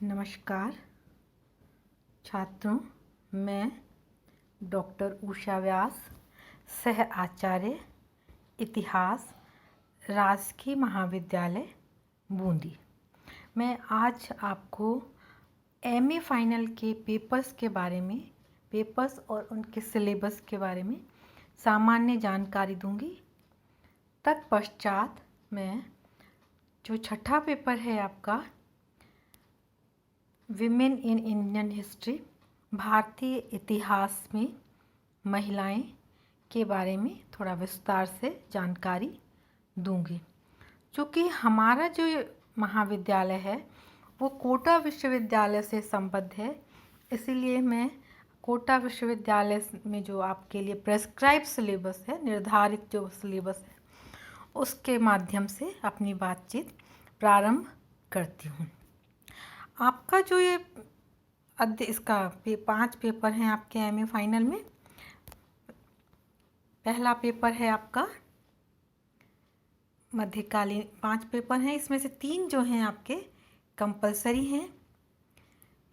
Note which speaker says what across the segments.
Speaker 1: नमस्कार छात्रों, मैं डॉक्टर उषा व्यास, सह आचार्य इतिहास, राजकीय महाविद्यालय बूंदी। मैं आज आपको एमए फाइनल के पेपर्स के बारे में, पेपर्स और उनके सिलेबस के बारे में सामान्य जानकारी दूंगी। तत्पश्चात मैं जो छठा पेपर है आपका विमेन इन इंडियन हिस्ट्री, भारतीय इतिहास में महिलाएं के बारे में थोड़ा विस्तार से जानकारी दूंगी। चूँकि हमारा जो महाविद्यालय है वो कोटा विश्वविद्यालय से संबद्ध है, इसीलिए मैं कोटा विश्वविद्यालय में जो आपके लिए प्रेस्क्राइब सिलेबस है, निर्धारित जो सिलेबस है, उसके माध्यम से अपनी बातचीत प्रारंभ करती हूँ। आपका जो ये इसका 5 पेपर हैं आपके एमए फाइनल में। पहला पेपर है आपका मध्यकालीन, 5 पेपर हैं, इसमें से 3 जो हैं आपके कंपलसरी हैं।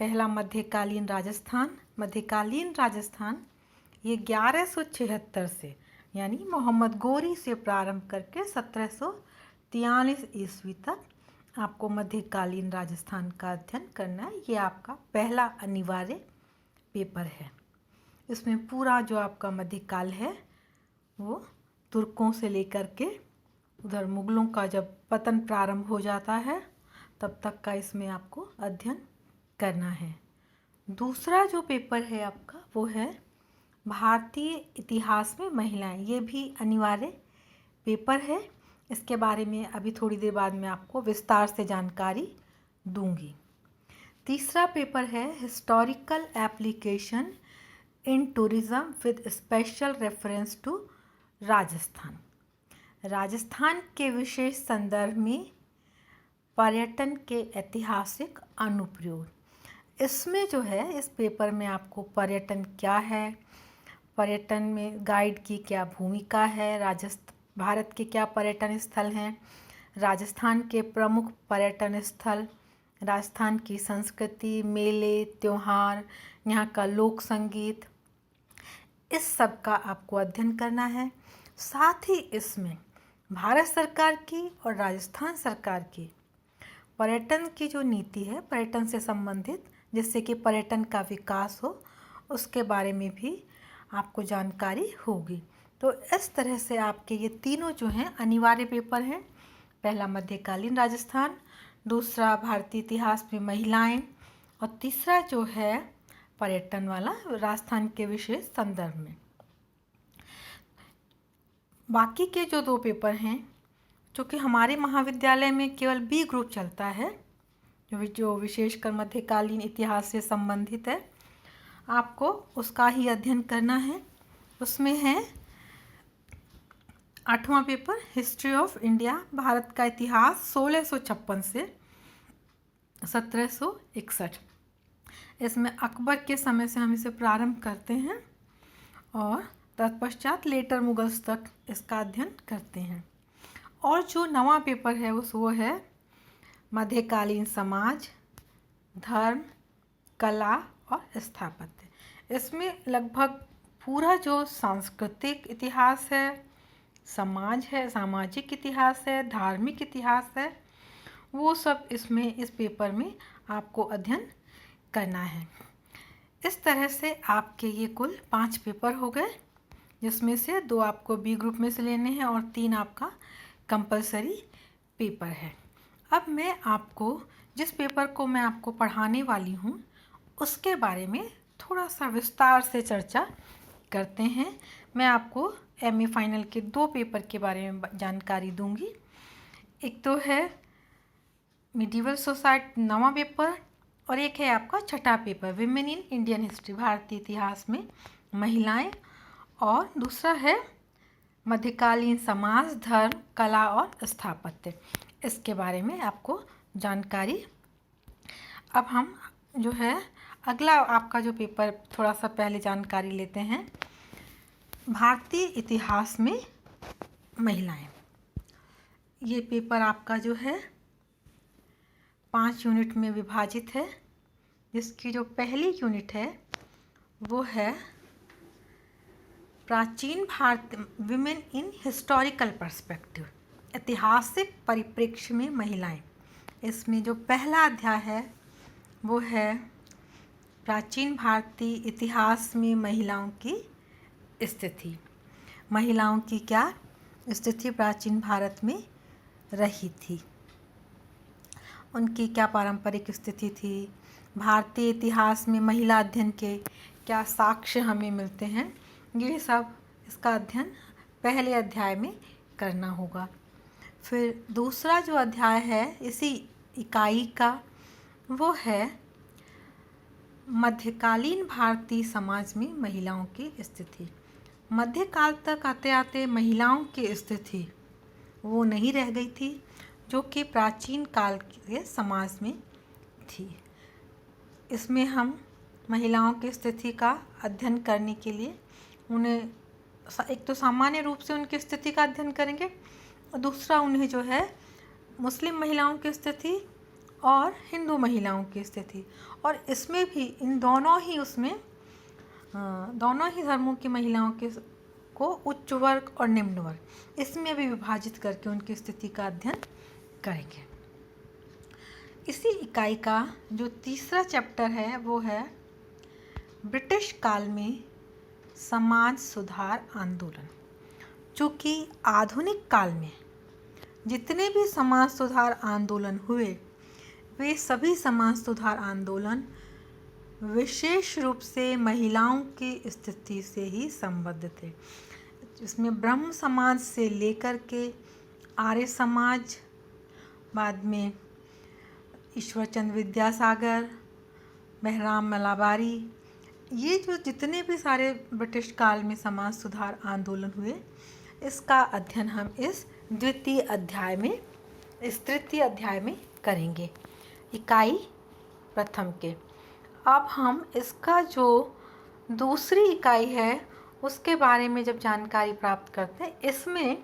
Speaker 1: पहला मध्यकालीन राजस्थान। मध्यकालीन राजस्थान ये 1176 से यानी मोहम्मद गोरी से प्रारंभ करके 1743 ईस्वी तक आपको मध्यकालीन राजस्थान का अध्ययन करना है। ये आपका पहला अनिवार्य पेपर है। इसमें पूरा जो आपका मध्यकाल है वो तुर्कों से लेकर के उधर मुगलों का जब पतन प्रारंभ हो जाता है तब तक का इसमें आपको अध्ययन करना है। दूसरा जो पेपर है आपका वो है भारतीय इतिहास में महिलाएं। ये भी अनिवार्य पेपर है। इसके बारे में अभी थोड़ी देर बाद मैं आपको विस्तार से जानकारी दूंगी। तीसरा पेपर है historical application in tourism with special reference to Rajasthan. Rajasthan के विशेष संदर्भ में पर्यटन के ऐतिहासिक अनुप्रयोग। इसमें जो है, इस पेपर में आपको पर्यटन क्या है, पर्यटन में गाइड की क्या भूमिका है, भारत के क्या पर्यटन स्थल हैं, राजस्थान के प्रमुख पर्यटन स्थल, राजस्थान की संस्कृति, मेले, त्योहार, यहाँ का लोक संगीत, इस सब का आपको अध्ययन करना है। साथ ही इसमें भारत सरकार की और राजस्थान सरकार की पर्यटन की जो नीति है, पर्यटन से संबंधित, जिससे कि पर्यटन का विकास हो, उसके बारे में भी आपको जानकारी होगी। तो इस तरह से आपके ये तीनों जो हैं अनिवार्य पेपर हैं। पहला मध्यकालीन राजस्थान, दूसरा भारतीय इतिहास में महिलाएं, और तीसरा जो है पर्यटन वाला राजस्थान के विशेष संदर्भ में। बाकी के जो 2 पेपर हैं, चूँकि हमारे महाविद्यालय में केवल बी ग्रुप चलता है, जो विशेषकर मध्यकालीन इतिहास से संबंधित है, आपको उसका ही अध्ययन करना है। उसमें है 8वां paper history of India, Bharat का इतिहास 1656 से 1761। इसमें अकबर के समय से हम इसे प्रारंभ करते हैं और तत्पश्चात लेटर मुगल्स तक इसका अध्ययन करते हैं। और जो 9वां पेपर है वो है मध्यकालीन समाज, धर्म, कला और स्थापत्य। इसमें लगभग पूरा जो सांस्कृतिक इतिहास है, समाज है, सामाजिक इतिहास है, धार्मिक इतिहास है, वो सब इसमें इस पेपर में आपको अध्ययन करना है। इस तरह से आपके ये कुल 5 पेपर हो गए, जिसमें से 2 आपको बी ग्रुप में से लेने हैं और 3 आपका कंपलसरी पेपर है। अब मैं आपको जिस पेपर को मैं आपको पढ़ाने वाली हूँ उसके बारे में थोड़ा सा विस्तार से चर्चा करते हैं। मैं आपको एमए फाइनल के 2 पेपर के बारे में जानकारी दूंगी। एक तो है मिडिवल सोसाइटी 9वां पेपर, और एक है आपका छठा paper women in Indian history, भारतीय इतिहास में महिलाएं, और दूसरा है मध्यकालीन समाज, धर्म, कला और स्थापत्य। इसके बारे में आपको जानकारी। अब हम जो है अगला आपका जो पेपर, थोड़ा सा पहले जानकारी लेते हैं। भारतीय इतिहास में महिलाएं, ये पेपर आपका जो है 5 यूनिट में विभाजित है, जिसकी जो पहली यूनिट है वो है प्राचीन Bharat, women in historical perspective, ऐतिहासिक परिप्रेक्ष्य में महिलाएं। इसमें जो पहला अध्याय है वो है प्राचीन भारतीय इतिहास में महिलाओं की स्थिति। महिलाओं की क्या स्थिति प्राचीन भारत में रही थी, उनकी क्या पारंपरिक स्थिति थी, भारतीय इतिहास में महिला अध्ययन के क्या साक्ष्य हमें मिलते हैं, ये सब इसका अध्ययन पहले अध्याय में करना होगा। फिर दूसरा जो अध्याय है इसी इकाई का वो है मध्यकालीन भारतीय समाज में महिलाओं की स्थिति। मध्यकाल तक आते आते महिलाओं की स्थिति वो नहीं रह गई थी जो कि प्राचीन काल के समाज में थी। इसमें हम महिलाओं की स्थिति का अध्ययन करने के लिए उन्हें एक तो सामान्य रूप से उनकी स्थिति का अध्ययन करेंगे और दूसरा उन्हें जो है मुस्लिम महिलाओं की स्थिति और हिंदू महिलाओं की स्थिति, और इसमें भी इन दोनों ही दोनों ही धर्मों की महिलाओं के को उच्च वर्ग और निम्न वर्ग इसमें भी विभाजित करके उनकी स्थिति का अध्ययन करेंगे। इसी इकाई का जो तीसरा चैप्टर है वो है ब्रिटिश काल में समाज सुधार आंदोलन। चूँकि आधुनिक काल में जितने भी समाज सुधार आंदोलन हुए वे सभी समाज सुधार आंदोलन विशेष रूप से महिलाओं की स्थिति से ही संबद्ध थे। इसमें ब्रह्म समाज से लेकर के आर्य समाज, बाद में ईश्वरचंद्र विद्यासागर, मेहराम मलाबारी, ये जो जितने भी सारे ब्रिटिश काल में समाज सुधार आंदोलन हुए इसका अध्ययन हम इस तृतीय अध्याय में करेंगे, इकाई प्रथम के। अब हम इसका जो दूसरी इकाई है उसके बारे में जब जानकारी प्राप्त करते हैं, इसमें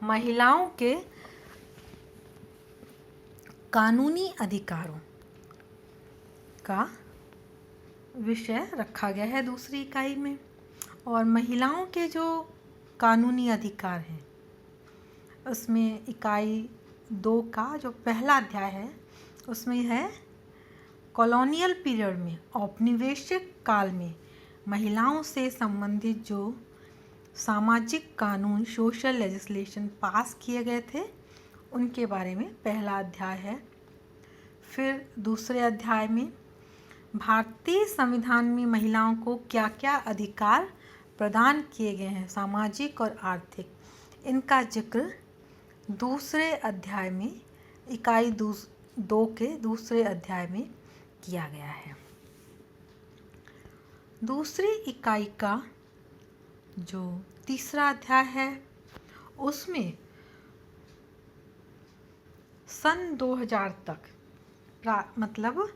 Speaker 1: महिलाओं के कानूनी अधिकारों का विषय रखा गया है दूसरी इकाई में। और महिलाओं के जो कानूनी अधिकार हैं उसमें इकाई 2 का जो पहला अध्याय है उसमें है कॉलोनियल पीरियड में, औपनिवेशिक काल में महिलाओं से संबंधित जो सामाजिक कानून, सोशल लेजिस्लेशन पास किए गए थे उनके बारे में पहला अध्याय है। फिर दूसरे अध्याय में भारतीय संविधान में महिलाओं को क्या क्या अधिकार प्रदान किए गए हैं, सामाजिक और आर्थिक, इनका जिक्र दूसरे अध्याय में, इकाई 2 के दूसरे अध्याय में किया गया है। दूसरी इकाई का जो तीसरा अध्याय है उसमें सन 2000 तक मतलब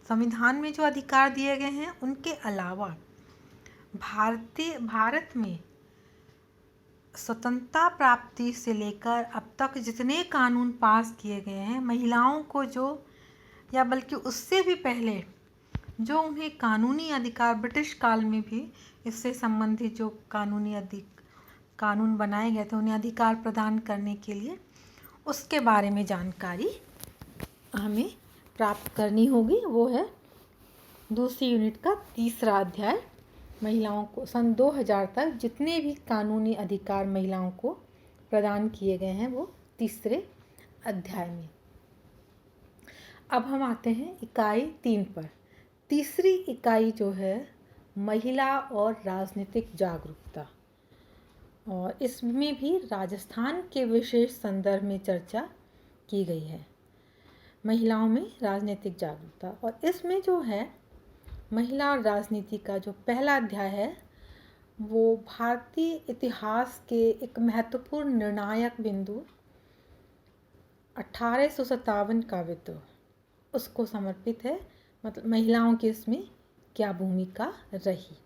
Speaker 1: संविधान में जो अधिकार दिए गए हैं उनके अलावा भारत में स्वतंत्रता प्राप्ति से लेकर अब तक जितने कानून पास किए गए हैं महिलाओं को जो, या बल्कि उससे भी पहले जो उन्हें कानूनी अधिकार ब्रिटिश काल में भी इससे संबंधित जो कानून बनाए गए थे उन्हें अधिकार प्रदान करने के लिए, उसके बारे में जानकारी हमें प्राप्त करनी होगी। वो है दूसरी यूनिट का तीसरा अध्याय, महिलाओं को सन 2000 तक जितने भी कानूनी अधिकार महिलाओं को प्रदान किए गए हैं वो तीसरे अध्याय में। अब हम आते हैं इकाई 3 पर। तीसरी इकाई जो है महिला और राजनीतिक जागरूकता, और इसमें भी राजस्थान के विशेष संदर्भ में चर्चा की गई है, महिलाओं में राजनीतिक जागरूकता। और इसमें जो है महिला और राजनीति का जो पहला अध्याय है वो भारतीय इतिहास के एक महत्वपूर्ण निर्णायक बिंदु 1857 का विद्रोह, उसको समर्पित है। मतलब महिलाओं की इसमें क्या भूमिका रही,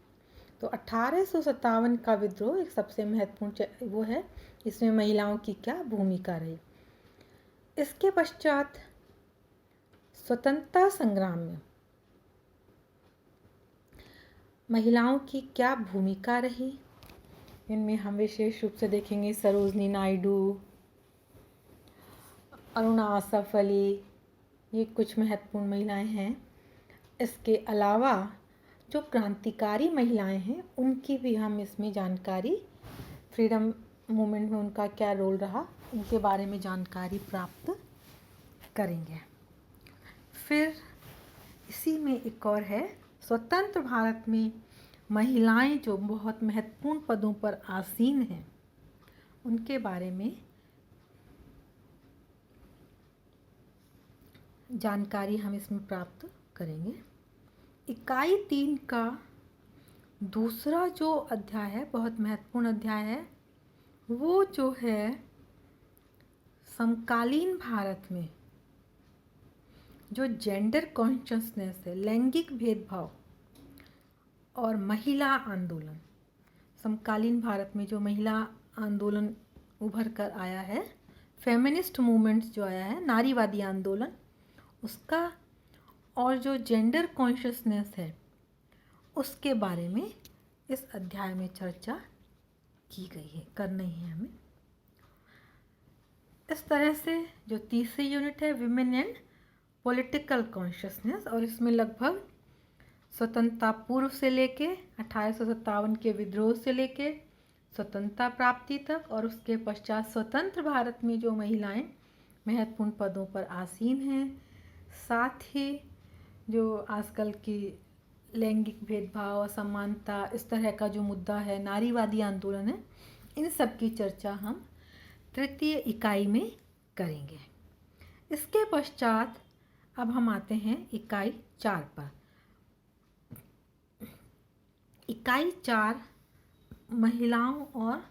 Speaker 1: तो 1857 का विद्रोह एक सबसे महत्वपूर्ण वो है, इसमें महिलाओं की क्या भूमिका रही। इसके पश्चात स्वतंत्रता संग्राम में महिलाओं की क्या भूमिका रही, इनमें हम विशेष रूप से देखेंगे सरोजनी नायडू, अरुणा आसफ अली, ये कुछ महत्वपूर्ण महिलाएं हैं। इसके अलावा जो क्रांतिकारी महिलाएं हैं उनकी भी हम इसमें जानकारी, फ्रीडम मूवमेंट में उनका क्या रोल रहा, उनके बारे में जानकारी प्राप्त करेंगे। फिर इसी में एक और है, स्वतंत्र भारत में महिलाएं जो बहुत महत्वपूर्ण पदों पर आसीन हैं उनके बारे में जानकारी हम इसमें प्राप्त करेंगे। इकाई 3 का दूसरा जो अध्याय है, बहुत महत्वपूर्ण अध्याय है, वो जो है समकालीन भारत में जो जेंडर कॉन्शियसनेस है, लैंगिक भेदभाव और महिला आंदोलन, समकालीन भारत में जो महिला आंदोलन उभर कर आया है, फेमिनिस्ट मूवमेंट्स जो आया है, नारीवादी आंदोलन, उसका और जो जेंडर कॉन्शियसनेस है उसके बारे में इस अध्याय में चर्चा की गई है, करनी है हमें। इस तरह से जो तीसरी यूनिट है विमेन एंड पॉलिटिकल कॉन्शियसनेस, और इसमें लगभग स्वतंत्रता पूर्व से लेके 1857 के विद्रोह से लेके स्वतंत्रता प्राप्ति तक, और उसके पश्चात स्वतंत्र भारत में जो महिलाएं महत्वपूर्ण पदों पर आसीन हैं, साथ ही जो आजकल की लैंगिक भेदभाव, असमानता, इस तरह का जो मुद्दा है, नारीवादी आंदोलन है, इन सब की चर्चा हम तृतीय इकाई में करेंगे। इसके पश्चात अब हम आते हैं इकाई 4 पर। इकाई 4 महिलाओं और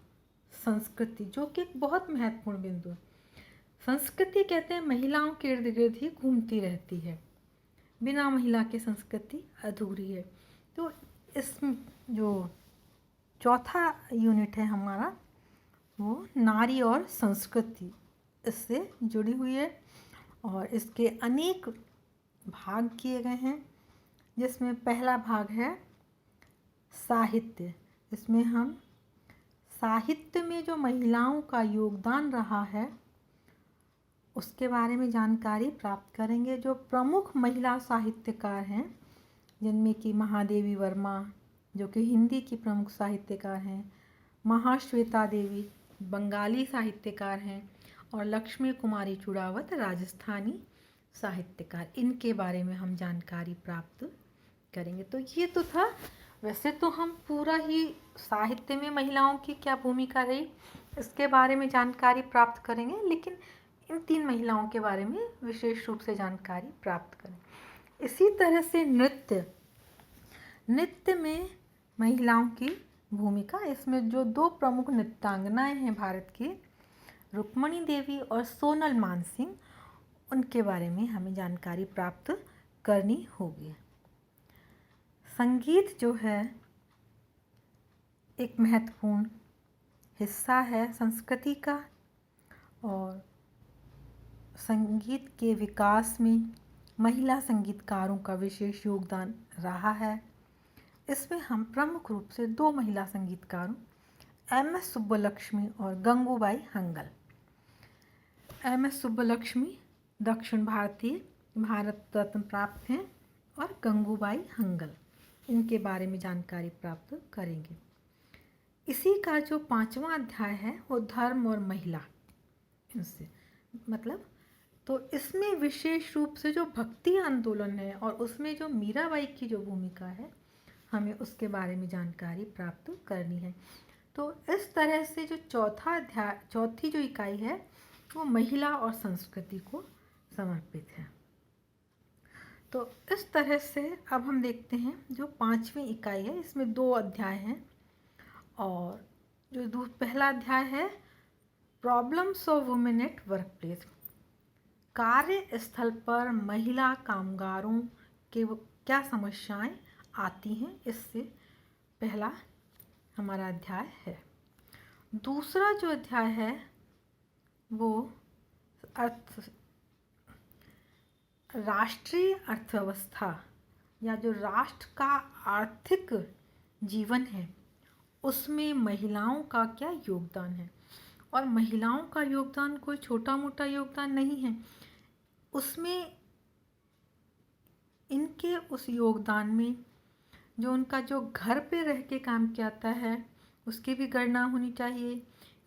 Speaker 1: संस्कृति, जो कि एक बहुत महत्वपूर्ण बिंदु है। संस्कृति कहते हैं महिलाओं के इर्द गिर्द ही घूमती रहती है, बिना महिला के संस्कृति अधूरी है। तो इस जो चौथा यूनिट है हमारा, वो नारी और संस्कृति इससे जुड़ी हुई है, और इसके अनेक भाग किए गए हैं, जिसमें पहला भाग है साहित्य। इसमें हम साहित्य में जो महिलाओं का योगदान रहा है उसके बारे में जानकारी प्राप्त करेंगे। जो प्रमुख महिला साहित्यकार हैं, जिनमें कि महादेवी वर्मा जो कि हिंदी की प्रमुख साहित्यकार हैं, महाश्वेता देवी बंगाली साहित्यकार हैं, और लक्ष्मी कुमारी चुड़ावत राजस्थानी साहित्यकार, इनके बारे में हम जानकारी प्राप्त करेंगे। तो ये तो था, वैसे तो हम पूरा ही साहित्य में महिलाओं की क्या भूमिका रही इसके बारे में जानकारी प्राप्त करेंगे, लेकिन इन 3 महिलाओं के बारे में विशेष रूप से जानकारी प्राप्त करें। इसी तरह से नृत्य में महिलाओं की भूमिका, इसमें जो 2 प्रमुख नृत्यांगनाएं हैं भारत की, रुक्मणी देवी और सोनल मानसिंह, उनके बारे में हमें जानकारी प्राप्त करनी होगी। संगीत जो है एक महत्वपूर्ण हिस्सा है संस्कृति का, और संगीत के विकास में महिला संगीतकारों का विशेष योगदान रहा है। इसमें हम प्रमुख रूप से 2 महिला संगीतकारों एम.एस. सुब्बलक्ष्मी और गंगूबाई हंगल। एम.एस. सुब्बलक्ष्मी दक्षिण भारतीय भारत रत्न प्राप्त हैं, और गंगूबाई हंगल, इनके बारे में जानकारी प्राप्त करेंगे। इसी का जो 5वां अध्याय है वो धर्म और महिला, इनसे मतलब, तो इसमें विशेष रूप से जो भक्ति आंदोलन है और उसमें जो मीराबाई की जो भूमिका है, हमें उसके बारे में जानकारी प्राप्त करनी है। तो इस तरह से जो चौथी जो इकाई है वो महिला और संस्कृति को समर्पित है। तो इस तरह से अब हम देखते हैं जो 5वीं इकाई है, इसमें 2 अध्याय हैं, और जो पहला अध्याय है problems of women at work place, कार्यस्थल पर महिला कामगारों के क्या समस्याएं आती हैं, इससे पहला हमारा अध्याय है। दूसरा जो अध्याय है वो राष्ट्रीय अर्थव्यवस्था या जो राष्ट्र का आर्थिक जीवन है उसमें महिलाओं का क्या योगदान है। और महिलाओं का योगदान कोई छोटा मोटा योगदान नहीं है, उसमें इनके उस योगदान में जो उनका जो घर पे रह के काम किया जाता है उसकी भी गणना होनी चाहिए।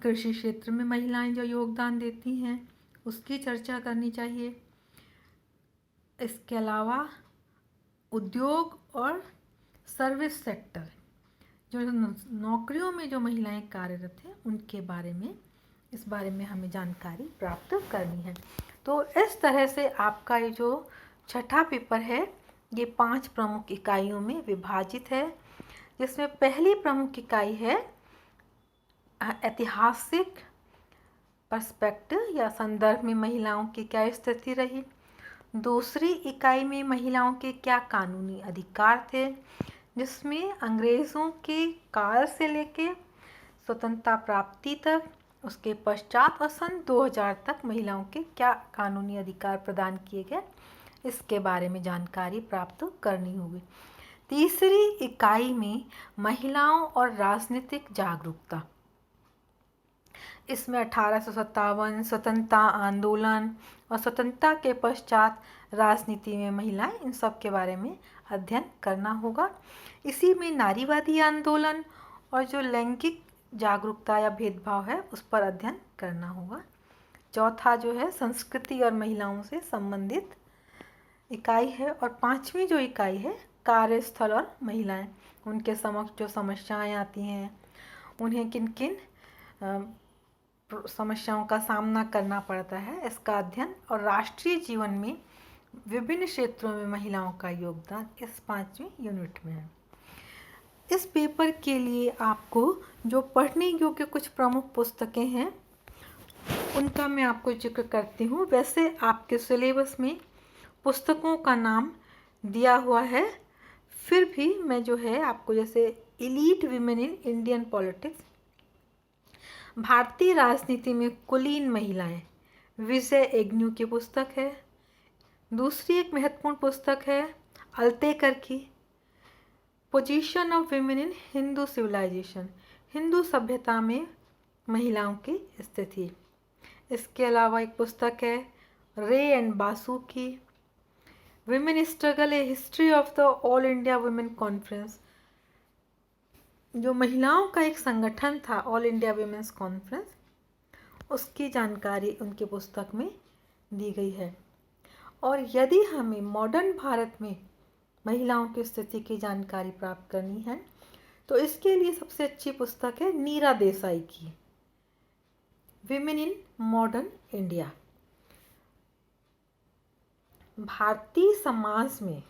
Speaker 1: कृषि क्षेत्र में महिलाएं जो योगदान देती हैं उसकी चर्चा करनी चाहिए। इसके अलावा उद्योग और सर्विस सेक्टर, जो नौकरियों में जो महिलाएं कार्यरत हैं उनके बारे में, इस बारे में हमें जानकारी प्राप्त करनी है। तो इस तरह से आपका ये जो छठा पेपर है ये 5 प्रमुख इकाइयों में विभाजित है, जिसमें पहली प्रमुख इकाई है ऐतिहासिक पर्सपेक्टिव या संदर्भ में महिलाओं की क्या स्थिति रही। दूसरी इकाई में महिलाओं के क्या कानूनी अधिकार थे, जिसमें अंग्रेज़ों के काल से लेके स्वतंत्रता प्राप्ति तक, उसके पश्चात और सन 2000 तक महिलाओं के क्या कानूनी अधिकार प्रदान किए गए, इसके बारे में जानकारी प्राप्त करनी होगी। तीसरी इकाई में महिलाओं और राजनीतिक जागरूकता, इसमें 1857 स्वतंत्रता आंदोलन और स्वतंत्रता के पश्चात राजनीति में महिलाएं, इन सब के बारे में अध्ययन करना होगा। इसी में नारीवादी आंदोलन और जो लैंगिक जागरूकता या भेदभाव है उस पर अध्ययन करना होगा। चौथा जो है संस्कृति और महिलाओं से संबंधित इकाई है। और 5वीं जो इकाई है कार्यस्थल और महिलाएं, उनके समक्ष जो समस्याएं आती हैं, उन्हें किन किन समस्याओं का सामना करना पड़ता है, इसका अध्ययन। और राष्ट्रीय जीवन में विभिन्न क्षेत्रों में महिलाओं का योगदान इस 5वीं यूनिट में है। इस पेपर के लिए आपको जो पढ़ने योग्य कुछ प्रमुख पुस्तकें हैं उनका मैं आपको जिक्र करती हूँ। वैसे आपके सिलेबस में पुस्तकों का नाम दिया हुआ है, फिर भी मैं जो है आपको, जैसे elite women in Indian politics, भारतीय राजनीति में कुलीन महिलाएं, विजय एग्न्यू की पुस्तक है। दूसरी एक महत्वपूर्ण पुस्तक है अल्तेकर की position of women in Hindu civilization, Hindu सभ्यता में महिलाओं की स्थिति। इसके अलावा एक पुस्तक है रे एंड बासु की women struggle A history of the all India women conference, जो महिलाओं का एक संगठन था ऑल इंडिया वुमेन्स कॉन्फ्रेंस, उसकी जानकारी उनकी पुस्तक में दी गई है। और यदि हमें मॉडर्न भारत में महिलाओं की स्थिति की जानकारी प्राप्त करनी है तो इसके लिए सबसे अच्छी पुस्तक है नीरा देसाई की women in modern India, Bharatiya Samaj में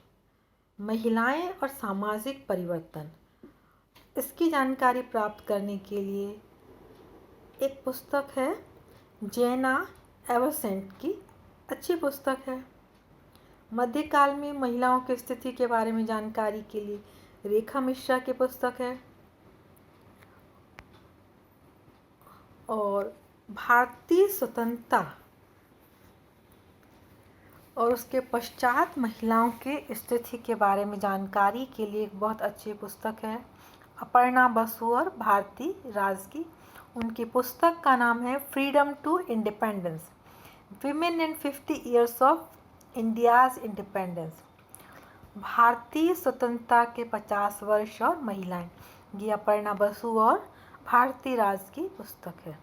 Speaker 1: महिलाएं और सामाजिक परिवर्तन, इसकी जानकारी प्राप्त करने के लिए एक पुस्तक है जेना एवरसेंट की, अच्छी पुस्तक है। मध्यकाल में महिलाओं की स्थिति के बारे में जानकारी के लिए रेखा मिश्रा की पुस्तक है। और भारतीय स्वतंत्रता और उसके पश्चात महिलाओं की स्थिति के बारे में जानकारी के लिए एक बहुत अच्छी पुस्तक है अपर्णा बसु और भारती राज की। उनकी पुस्तक का नाम है freedom to independence, women in 50 years of India's independence, भारतीय स्वतंत्रता के 50 वर्ष और महिलाएं, ये अपर्णा बसु और भारती राज की पुस्तक है।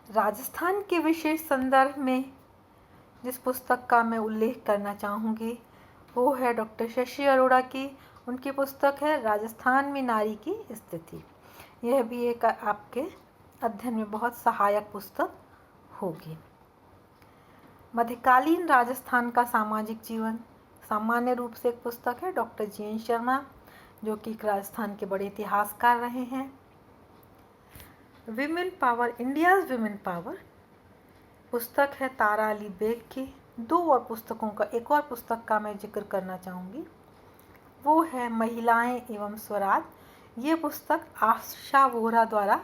Speaker 1: राजस्थान के विशेष संदर्भ में जिस पुस्तक का मैं उल्लेख करना चाहूँगी वो है डॉक्टर शशि अरोड़ा की, उनकी पुस्तक है राजस्थान में नारी की स्थिति। यह भी एक आपके अध्ययन में बहुत सहायक पुस्तक होगी। मध्यकालीन राजस्थान का सामाजिक जीवन सामान्य रूप से एक पुस्तक है डॉक्टर जी.एन. शर्मा, जो कि राजस्थान के बड़े इतिहासकार रहे हैं। Women power, India's women power पुस्तक है तारा अली बेग की। दो और पुस्तकों का, एक और पुस्तक का मैं जिक्र करना चाहूँगी, वो है महिलाएं एवं स्वराज। ये पुस्तक आशा वोहरा द्वारा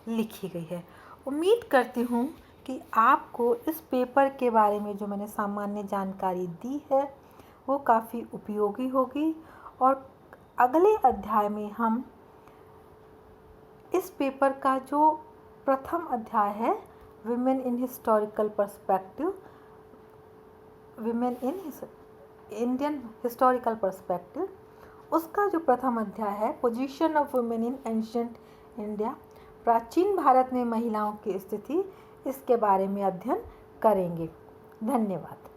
Speaker 1: लिखी गई है। उम्मीद करती हूँ कि कि आपको इस पेपर के बारे में जो मैंने सामान्य जानकारी दी है वो काफ़ी उपयोगी होगी। और अगले अध्याय में हम इस पेपर का जो प्रथम अध्याय है women in historical perspective, women in Indian historical perspective, उसका जो प्रथम अध्याय है position of women in ancient India, प्राचीन भारत में महिलाओं की स्थिति, इसके बारे में अध्ययन करेंगे। धन्यवाद।